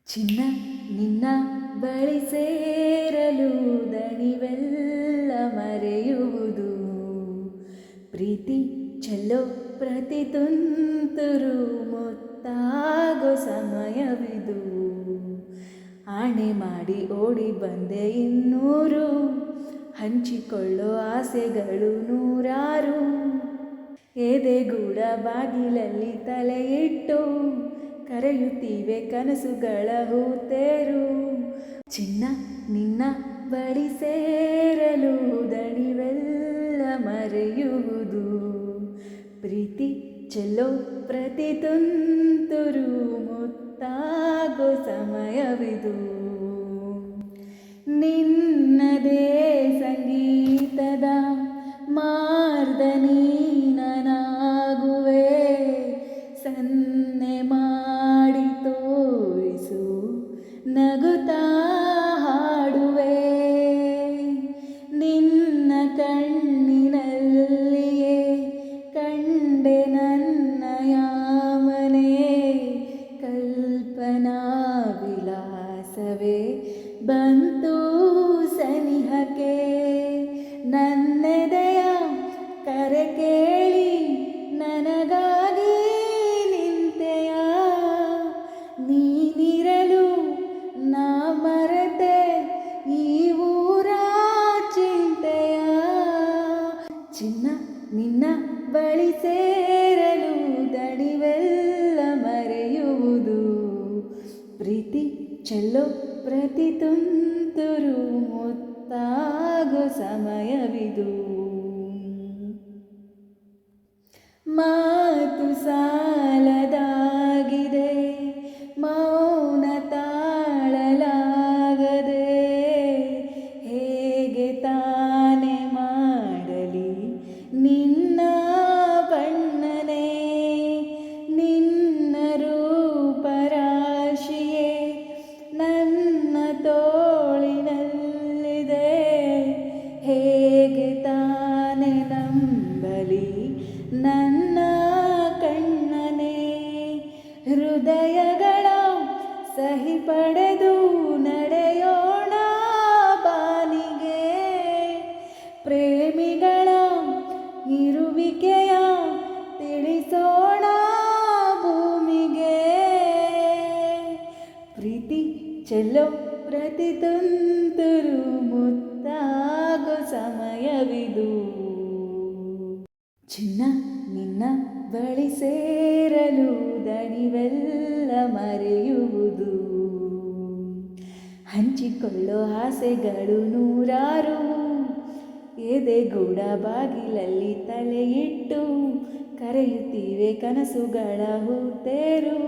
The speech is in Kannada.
ಚಿನ್ನ ನಿನ್ನ ಬಳಿ ಸೇರಲು ದಣಿವೆಲ್ಲ ಮರೆಯುವುದು, ಪ್ರೀತಿ ಚೆಲ್ಲೋ ಪ್ರತಿ ತುಂತುರು ಮುತ್ತಾಗೋ ಸಮಯವಿದು. ಆಣೆ ಮಾಡಿ ಓಡಿ ಬಂದೆ ಇನ್ನೂರು, ಹಂಚಿಕೊಳ್ಳೋ ಆಸೆಗಳು ನೂರಾರು. ಎದೆಗೂಡ ಬಾಗಿಲಲ್ಲಿ ತಲೆ ಇಟ್ಟು ಕರೆಯುತ್ತೀವೆ ಕನಸುಗಳ ಹೂತೇರು. ಚಿನ್ನ ನಿನ್ನ ಬಳಿ ಸೇರಲು ದಣಿವೆಲ್ಲ ಮರೆಯುವುದು, ಪ್ರೀತಿ ಚೆಲ್ಲೋ ಪ್ರತಿ ತುಂತುರು ಮುತ್ತಾಗೋ ಸಮಯವಿದು. ನಿನ್ನದೇ ಸಂಗೀತದ ಮಾರ್ದ ನೀನಾಗುವೆ, ಸನ್ನೆ ಮಾಡಿ ತೋರಿಸು ನಗುತ್ತಾ ಹಾಡುವೆ. ನಿನ್ನ ಕಣ್ಣಿನಲ್ಲಿಯೇ ಕಂಡೆ ನನ್ನ ಯಾಮನೆ, ಕಲ್ಪನಾ ವಿಲಾಸವೇ ಬಂತು ಸನಿಹಕ್ಕೆ. ನನ್ನೆದೆಯ ಕರೆ ಕೇಳಿ ನನಗಾಗಿ ನಿಂತೆಯ, ನೀನಿರಲು ನಾ ಮರೆತೆ ಈ ಊರ ಚಿಂತೆಯ. ಚಿನ್ನ ನಿನ್ನ ಬಳಿ ಸೇರಲು ದಣಿವೆಲ್ಲ ಮರೆಯುವುದು, ಪ್ರೀತಿ ಚೆಲ್ಲೋ ಪ್ರತಿ ತುಂತುರು ಮುತ್ತಾಗೋ ಸಮಯವಿದು. ಮಾತು ಸಾಲದಾಗಿದೆ, ಮೌನ ತಾಳಲಾಗದೆ, ಹೇಗೆ ತಾನೆ ಮಾಡಲಿ ನಿನ್ನ ಬಣ್ಣನೆ. ನಿನ್ನ ರೂಪರಾಶಿಯೇ ನನ್ನ ತೋಳಿನಲ್ಲಿದೆ, ಹೇಗೆ ತಾನೆ ನಂಬಲಿ ನನ್ನ ಕಣ್ಣನೆ. ಹೃದಯಗಳ ಸಹಿ ಪಡೆದು ನಡೆಯೋಣ ಬಾನಿಗೆ, ಪ್ರೇಮಿಗಳ ಇರುವಿಕೆಯ ತಿಳಿಸೋಣ ಭೂಮಿಗೆ. ಪ್ರೀತಿ ಚೆಲ್ಲೋ ಪ್ರತಿ ತುಂತುರು ಮುತ್ತಾಗೋ ಸಮಯವಿದು. ಚಿನ್ನ ನಿನ್ನ ಬಳಿ ಸೇರಲು ದಣಿವೆಲ್ಲ ಮರೆಯುವುದು, ಹಂಚಿಕೊಳ್ಳೋ ಆಸೆಗಳು ನೂರಾರು. ಎದೆಗೂಡ ಬಾಗಿಲಲ್ಲಿ ತಲೆ ಇಟ್ಟು ಕರೆಯುತ್ತೀವೆ ಕನಸುಗಳ ಹೂತೇರು.